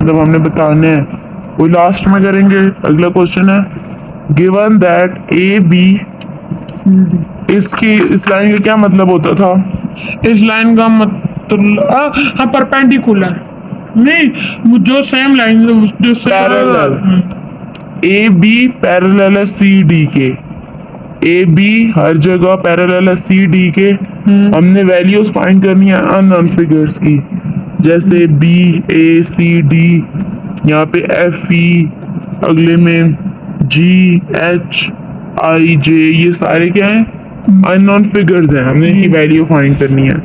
मतलब हमने बताने हैं, वो लास्ट में करेंगे। अगला क्वेश्चन है, गिवन दैट ए बी, इसकी इस लाइन का क्या मतलब होता था? इस लाइन का मतलब हाँ परपेंडिकुलर नहीं, जो सेम लाइन जो पैरेलल। ए बी पैरेलल है सी डी के, ए बी हर जगह पैरेलल है सी डी के। हमने वैल्यूज फाइंड करनी है अननोन फिगर्स की, जैसे बी ए सी डी, यहाँ पे एफ ई, अगले में जी एच आई जे, ये सारे क्या हैं? अननोन फिगर्स हैं, हमने इनकी वैल्यू फाइंड करनी है।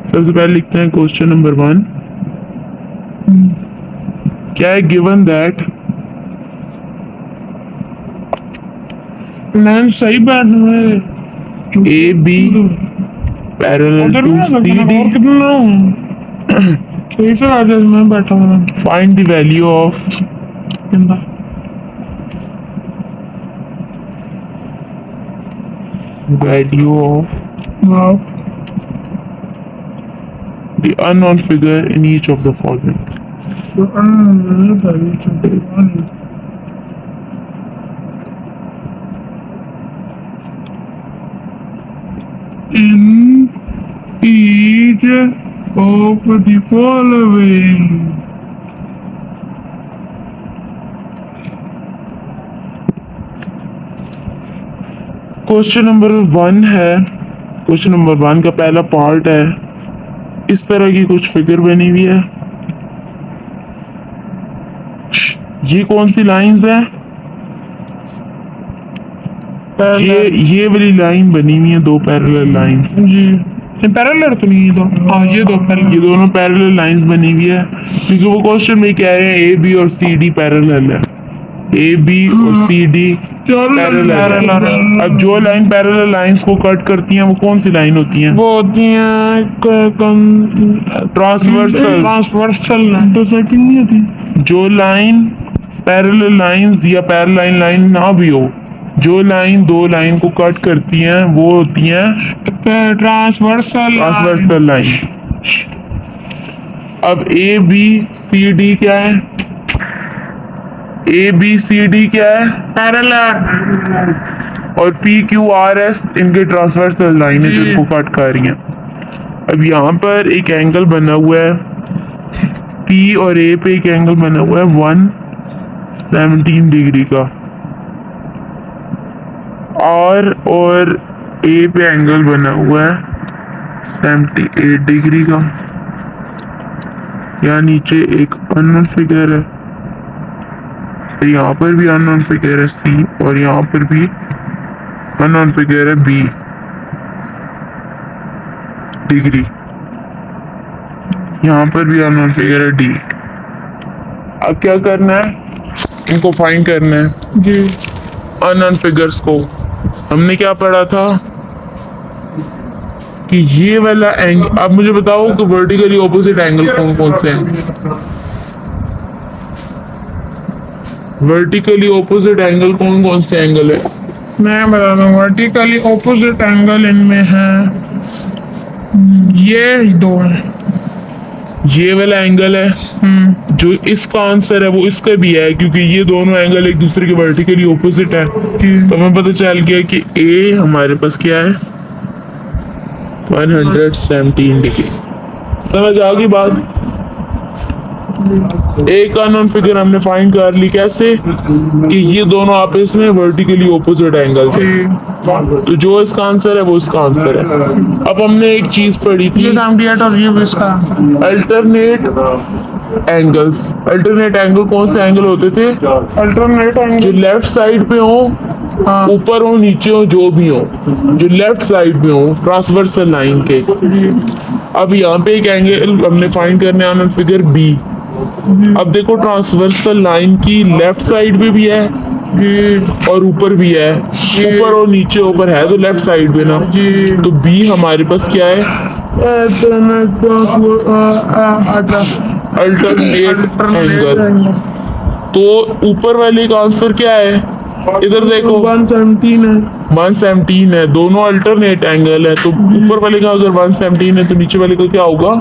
सबसे पहले लिखते हैं क्वेश्चन नंबर 1, क्या है? गिवन दैट, लाइन सही बैठ में ए बी पैरेलल उधर टू नहीं सी लगता डी, और कितना सही से आज मैं बैठा हूँ फाइंड द वैल्यू ऑफ किंदा value of the unknown figure in each of the following. in each of the following. Question number 1 है, क्वेश्चन नंबर 1 का पहला पार्ट है, इस तरह की कुछ फिगर बनी हुई है। ये कौन सी लाइंस है? ये वाली लाइन बनी हुई है, दो पैरेलल लाइंस। जी ये पैरेलल तो नहीं है, तो हाँ ये दो पैरेलल, ये दोनों पैरेलल लाइंस बनी हुई है, क्योंकि वो क्वेश्चन में कह रहे हैं ए बी और सी डी पैरेलल है, ए बी और सी डी पैरेलल है। अब जो लाइन पैरेलल लाइंस को कट करती हैं वो कौन सी लाइन होती हैं? वो होती है ट्रांसवर्सल। ट्रांसवर्सल इंटरसेक्टिंग नहीं होती। जो लाइन पैरेलल लाइंस या पैरेलल लाइन ना भी हो, जो लाइन दो लाइन को कट करती हैं वो होती हैं ट्रांसवर्सल लाइन। अब ए बी सी डी क्या है? ए बी सी डी क्या है? पैरेलल। और पी क्यू आर एस इनके ट्रांसवर्सल लाइन है जिनको कट कर रही हैं। अब यहाँ पर एक एंगल बना हुआ है, पी और ए पे एक एंगल बना हुआ है 117 डिग्री का, और ए पे एंगल बना हुआ है 78 डिग्री का। यहाँ नीचे एक अननोन फिगर है, यहाँ पर भी अननोन फिगर है सी, और यहाँ पर भी अननोन फिगर है बी डिग्री, यहाँ पर भी अननोन फिगर है डी। अब क्या करना है? इनको फाइंड करना है जी। अननोन फिगर्स को। हमने क्या पढ़ा था कि ये वाला एंगल, अब मुझे बताओ कि वर्टिकली ऑपोजिट एंगल कौन कौन से हैं? वर्टिकली ऑपोजिट एंगल कौन कौन से एंगल है? मैं बताता हूँ, वर्टिकली ऑपोजिट एंगल इनमें है ये दो है। ये वाला एंगल है, जो इसका आंसर है वो इसका भी है, क्योंकि ये दोनों एंगल एक दूसरे के वर्टिकली ऑपोजिट है। तो हमें पता चल गया कि ए हमारे पास क्या है? 117 डिग्री। समझ आ गई बात? एक अननोन फिगर हमने फाइंड कर ली, कैसे? कि ये दोनों आपस में वर्टिकली ऑपोजिट एंगल थे, तो जो इसका आंसर है वो इसका आंसर है। अब हमने एक चीज पढ़ी थी, और ये इसका अल्टरनेट एंगल्स। अल्टरनेट एंगल कौन से एंगल होते थे? अल्टरनेट एंगल जो लेफ्ट साइड पे हो, ऊपर हो नीचे हो, जो भी हो, जो लेफ्ट साइड में हो ट्रांसवर्सल लाइन के। अब यहाँ पे एक एंगल हमने फाइंड करने आना, फिगर बी। अब देखो ट्रांसवर्सल लाइन की लेफ्ट साइड पे भी है और ऊपर भी है, ऊपर और नीचे ऊपर है तो लेफ्ट साइड पे ना, तो बी हमारे पास क्या है? Alternate angle. तो ऊपर वाले का आंसर क्या है? इधर देखो 117 है। 117 है, दोनों अल्टरनेट एंगल है, तो ऊपर वाले का अगर 117 है तो नीचे वाले का क्या होगा?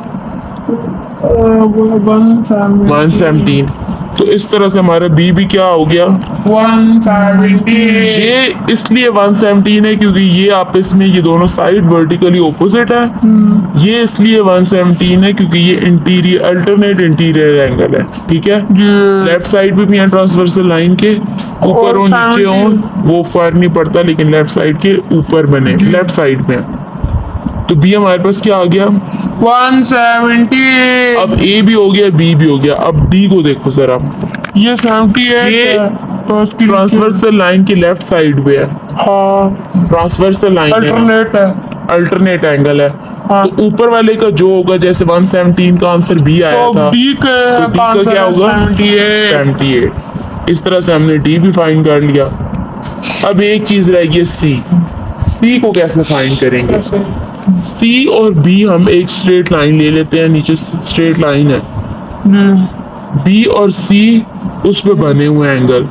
117। तो इस तरह से हमारा बी भी क्या हो गया, 170। ये इसलिए 117 है क्योंकि ये आपस में ये दोनों साइड वर्टिकली ऑपोजिट है। ये इसलिए 117 है क्योंकि ये इंटीरियर अल्टरनेट इंटीरियर एंगल है। ठीक है, लेफ्ट साइड पे भी हैं ट्रांसवर्सल लाइन के ऊपर और नीचे हो, वो फर्क नहीं पड़ता, लेकिन लेफ्ट साइड के ऊपर बने, लेफ्ट साइड में। तो बी हमारे पास क्या आ गया, 170। अब ए भी हो गया, बी भी हो गया। अब डी को देखो जरा, ये 78 ये है, तो इसकी ट्रांसवर्सल लाइन की लेफ्ट साइड पे है, हाँ ट्रांसवर्सल लाइन है, अल्टरनेट है। अल्टरनेट एंगल है। हाँ। तो ऊपर वाले का जो होगा, जैसे 117 का आंसर बी आया तो था, डी तो D का क्या होगा 78। 78। इस तरह से हमने डी भी फाइंड कर लिया। अब एक चीज रह गई, सी। सी को कैसे फाइंड करेंगे, सी और बी हम एक स्ट्रेट लाइन ले लेते हैं, नीचे स्ट्रेट लाइन है, बी और सी उस पे बने हुए एंगल।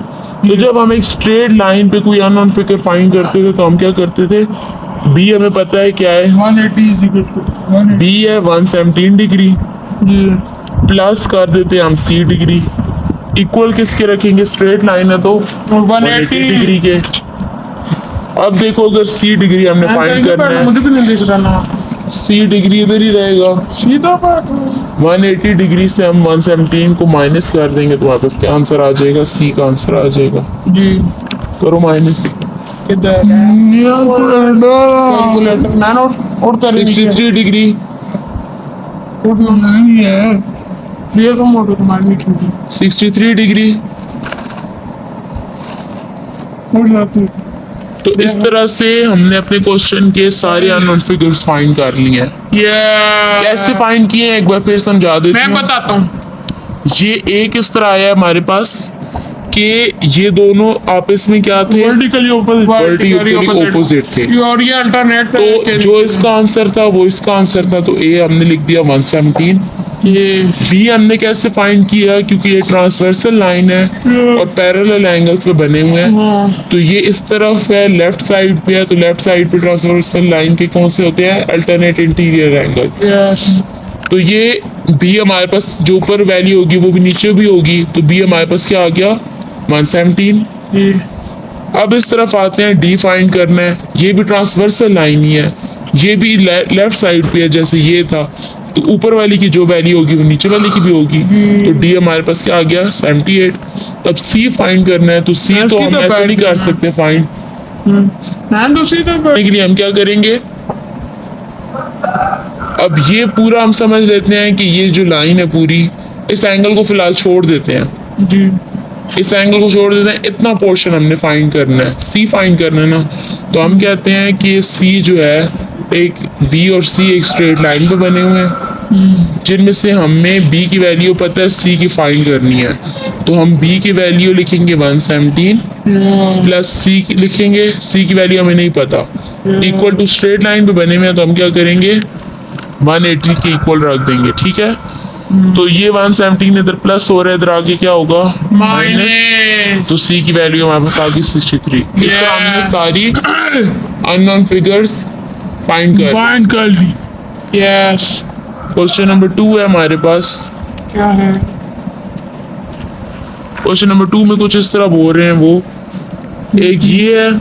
तो जब हम एक स्ट्रेट लाइन पे कोई अननोन फिगर फाइंड करते थे तो हम क्या करते थे, बी हमें पता है क्या है, 180 is equal to 180। बी है 117 डिग्री, जी प्लस कर देते हैं हम सी डिग्री, इक्वल किसके रखेंगे, स्ट्रेट लाइन है तो 180 डिग्री के। अब देखो अगर सी डिग्री हमने फाइंड करना है, मुझे भी नहीं दिख रहा ना, सी डिग्री इधर ही रहेगा, सीधा बात 180 डिग्री से हम 117 को माइनस कर देंगे तो हमारे पास क्या आंसर आ जाएगा, सी का आंसर आ जाएगा। जी। करो माइनस, किधर कैलकुलेटर मैन और 63 डिग्री, नहीं है ये तो मोटर तुम्हारी नहीं 63 डिग्री। हो जाती। तो इस तरह से हमने अपने क्वेश्चन के सारे अननोन फिगर्स फाइंड कर लिए हैं। ये कैसे फाइंड किए हैं एक बार फिर समझा देता मैं हूँ। बताता हूँ। ये एक इस तरह आया हमारे पास कि ये दोनों आपस में क्या थे, वर्टिकली ऑपोजिट थे। और ये अल्टरनेट तो जो इसका आंसर था वो इसका आंसर था, तो ए हमने लिख दिया 117। ये बी हमने कैसे फाइंड किया, क्योंकि ये ट्रांसवर्सल लाइन है और पैरेलल एंगल्स पे बने हुए हैं। हाँ तो ये इस तरफ है, लेफ्ट साइड पे है, तो लेफ्ट साइड पे ट्रांसवर्सल लाइन के कौन से होते हैं, अल्टरनेट इंटीरियर एंगल। यस तो ये बी हमारे पास जो ऊपर वैल्यू होगी वो भी नीचे भी होगी, तो बी हमारे पास क्या आ गया 117। जी अब इस तरफ आते हैं, डी फाइंड करना है, ये भी ट्रांसवर्सल लाइन ही है, ये भी लेफ्ट साइड पे है जैसे ये था, तो ऊपर वाली की जो वैल्यू होगी वो नीचे वाली की भी होगी, तो डी हमारे पास क्या आ गया 78। अब सी फाइंड करना है, तो सी तो हम ऐसे नहीं कर सकते फाइंड, मैं तो सीधा करने के लिए हम क्या करेंगे, अब ये पूरा हम समझ लेते हैं कि ये जो लाइन है पूरी, इस एंगल को फिलहाल छोड़ देते हैं, जी इस एंगल को छोड़ देते हैं, इतना पोर्शन हमने फाइंड करना है, सी फाइंड करना है ना। तो हम कहते हैं कि सी जो है, एक बी और सी एक स्ट्रेट लाइन पे बने हुए हैं, जिनमें से हमें बी की वैल्यू पता है, सी की फाइंड करनी है। तो हम बी की वैल्यू लिखेंगे 117 प्लस सी लिखेंगे, सी की वैल्यू हमें नहीं पता, इक्वल टू स्ट्रेट लाइन पे बने हुए हैं, तो हम क्या करेंगे 180 के इक्वल रख देंगे। ठीक है, तो ये 117 इधर प्लस हो रहा है, इधर आगे क्या होगा माइनस, माइनस। तो सी की वैल्यू हमारे पास आ गई 63। इस तरह हमने सारी अननोन फिगर्स फाइंड कर ली। यस क्वेश्चन नंबर 2 है हमारे पास। क्या है क्वेश्चन नंबर 2 में कुछ इस तरह बोल रहे हैं, वो एक ये है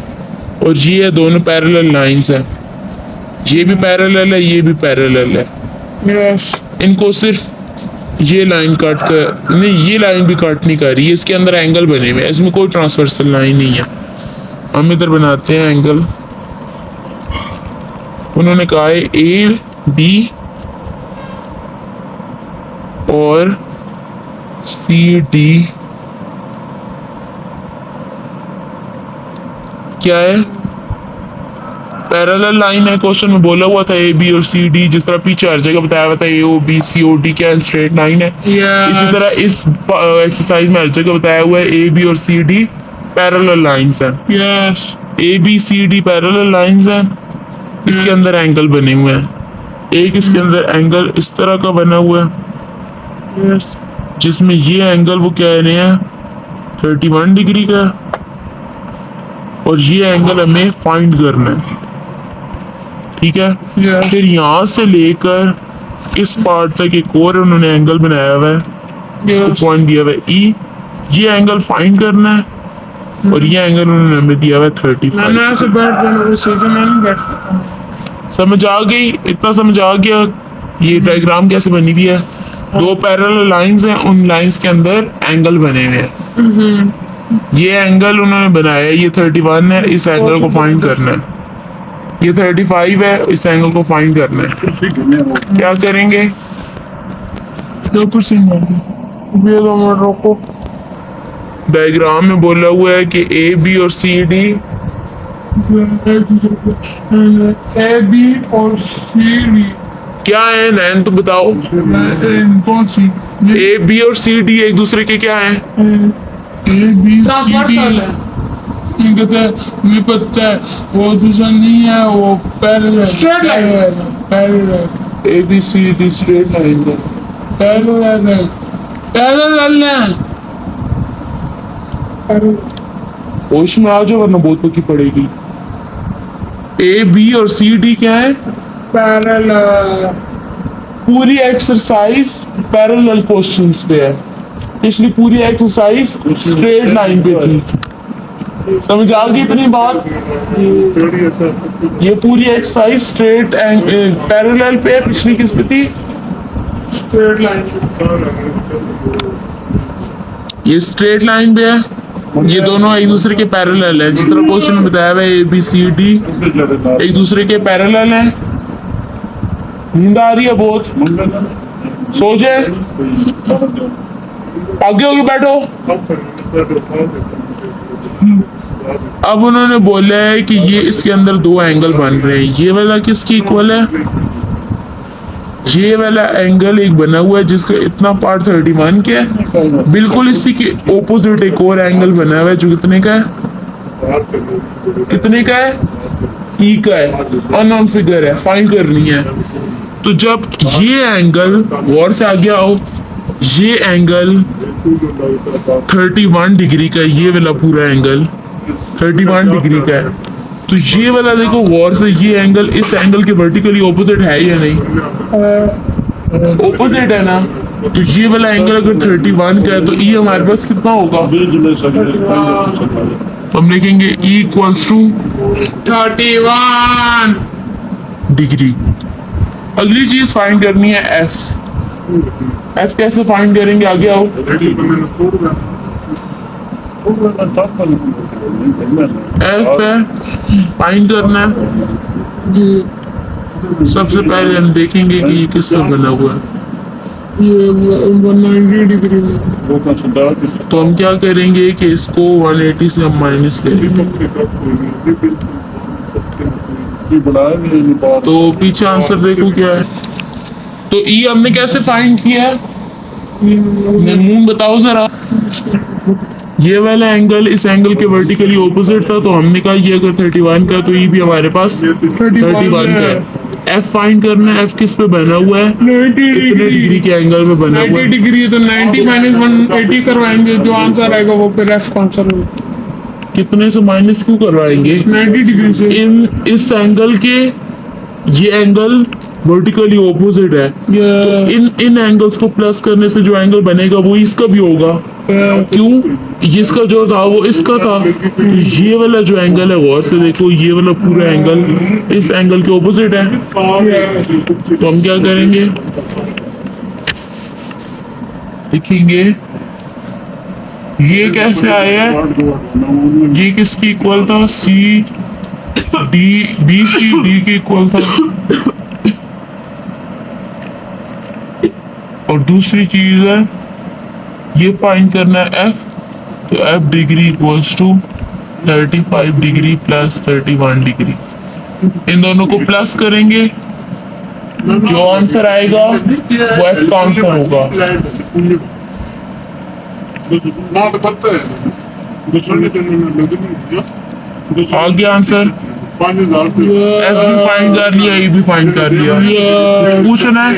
और ये है, दोनों पैरेलल लाइंस हैं, ये भी पैरेलल है, ये भी पैरेलल है। यस इनको सिर्फ ये लाइन कट कर नहीं, ये लाइन भी कट नहीं कर रही है, इसके अंदर एंगल बने हुए हैं, इसमें कोई ट्रांसवर्सल लाइन नहीं है। हम इधर बनाते हैं एंगल, उन्होंने कहा है ए बी और सी डी क्या है, पैरेलल लाइन है। क्वेश्चन में बोला हुआ था ए बी और सी डी, जिस तरह पीछे हर जगह बताया हुआ था A O B C O D क्या स्ट्रेट लाइन है, इसी तरह इस एक्सरसाइज में हर जगह बताया हुआ है ए बी और सी डी पैरेलल लाइंस हैं। Yes A B C D parallel lines हैं, इसके अंदर एंगल बने हुए हैं, एक इसके अंदर एंगल इस तरह का बना हुआ है, यस जिसमें ये एंगल वो कह रहे हैं 31 डिग्री का, और ये एंगल हमें फाइंड करना है। ठीक है, यस फिर यहाँ से लेकर इस पार्ट तक एक और उन्होंने एंगल बनाया हुआ है, इसको Yes. पॉइंट दिया हुआ है ई। ये एंगल फाइंड करना है और ये एंगल उन्होंने हमें दिया हुआ है 35। मैंने ऐसे बैठ जाना सीजन में नहीं बैठ सकता। समझ आ गई? इतना समझ आ गया ये डायग्राम कैसे बनी हुई है? दो पैरेलल लाइंस हैं, उन लाइंस के अंदर एंगल बने हुए हैं। ये एंगल उन्होंने बनाया है, ये 31 है, इस एंगल को फाइंड करना है। ये 35 है, इस एंगल को फाइंड करना है। क्या करेंगे? दो कुर्सी में ये 2 मिनट रोको। डायग्राम में बोला हुआ है कि ए बी और सी डी ए बी और सी डी क्या है नैन, तो बताओ। कौन सी ए बी और सी डी एक दूसरे के क्या है? ए बी सी डी कहते हैं मुझे पता है वो दूसरा नहीं है, वो पैरेलल स्ट्रेट लाइन है। Parallel A B C D straight line है। पैरेलल है। पैरेलल है। होश में आ जाओ वरना बहुत पक्की पड़ेगी। ए बी और सी डी क्या है? पैरेलल। पूरी एक्सरसाइज पैरेलल क्वेश्चंस पे है, पिछली पूरी एक्सरसाइज स्ट्रेट लाइन पे थी। समझ आ गई इतनी बात? ये पूरी एक्सरसाइज स्ट्रेट पैरेलल पे है, पिछली किस पे थी? Straight line. ये स्ट्रेट लाइन पे है। ये दोनों एक दूसरे के पैरेलल है, जिस तरह क्वेश्चन में बताया हुआ है ए बी सी डी एक दूसरे के पैरेलल हैं। नींद आ रही है बहुत? सो जाए, आगे होके बैठो। अब उन्होंने बोला है कि ये इसके अंदर दो एंगल बन रहे हैं। ये वाला किसकी इक्वल है? ये वाला एंगल एक बना हुआ है जिसका इतना पार्ट 31 के है, बिल्कुल इसी के ओपोजिट एक और एंगल बना हुआ है जो कितने का है? कितने का है? ई का है, अननोन फिगर है, फाइंड करनी है। तो जब ये एंगल, गौर से आगे आओ, ये एंगल 31 डिग्री का है, ये वाला पूरा एंगल 31 डिग्री का है, तो ये वाला देखो गौर से, ये एंगल इस एंगल के वर्टिकली ऑपोजिट है या नहीं? ऑपोजिट है ना? तो ये वाला एंगल अगर 31 का है तो ई हमारे पास कितना होगा? हम लिखेंगे ई इक्वल्स टू 31 डिग्री। अगली चीज फाइंड करनी है एफ। एफ कैसे फाइंड करेंगे? आगे आओ। एफ है फाइंड करना है। सबसे पहले हम देखेंगे कि ये किस पर बना हुआ है। ये 190 डिग्री में। तो हम क्या करेंगे कि इसको 180 से हम माइनस करेंगे। तो पीछे आंसर देखो क्या है। तो ई हमने कैसे फाइंड किया है? मून बताओ जरा। ये वाला एंगल इस एंगल के वर्टिकली ऑपोजिट था, तो हमने कहा ये अगर 31 का तो ये भी हमारे पास 31 का है। एफ फाइंड करना है। एफ किस पे बना हुआ है? 90 इतने डिग्री के एंगल पे बना हुआ 90 है। डिग्री है तो 90 माइनस 180 करवाएंगे, जो आंसर आएगा वो फिर एफ का आंसर होगा। कितने से माइनस क्यों करवाएंगे? 90 डिग्री से। इस एंगल के ये एंगल वर्टिकली ऑपोजिट है, तो इन एंगल्स को प्लस करने से जो एंगल बनेगा वो इसका भी होगा। क्यों? इसका जो था वो इसका था, तो ये वाला जो एंगल है गौर से देखो, ये वाला पूरा एंगल इस एंगल के ऑपोजिट है। तो हम क्या करेंगे? लिखेंगे ये कैसे आया? ये किसकी इक्वल था? C D, B C D के इक्वल था। और दूसरी चीज है ये फाइंड करना है एफ। तो F degree equals to 35 degree plus 31 degree. इन दोनों को प्लस करेंगे, जो आंसर आएगा वो एफ का आंसर होगा। आ गया आंसर। एफ भी फाइंड कर लिया, ए भी फाइंड कर लिया। कुछ पूछना है?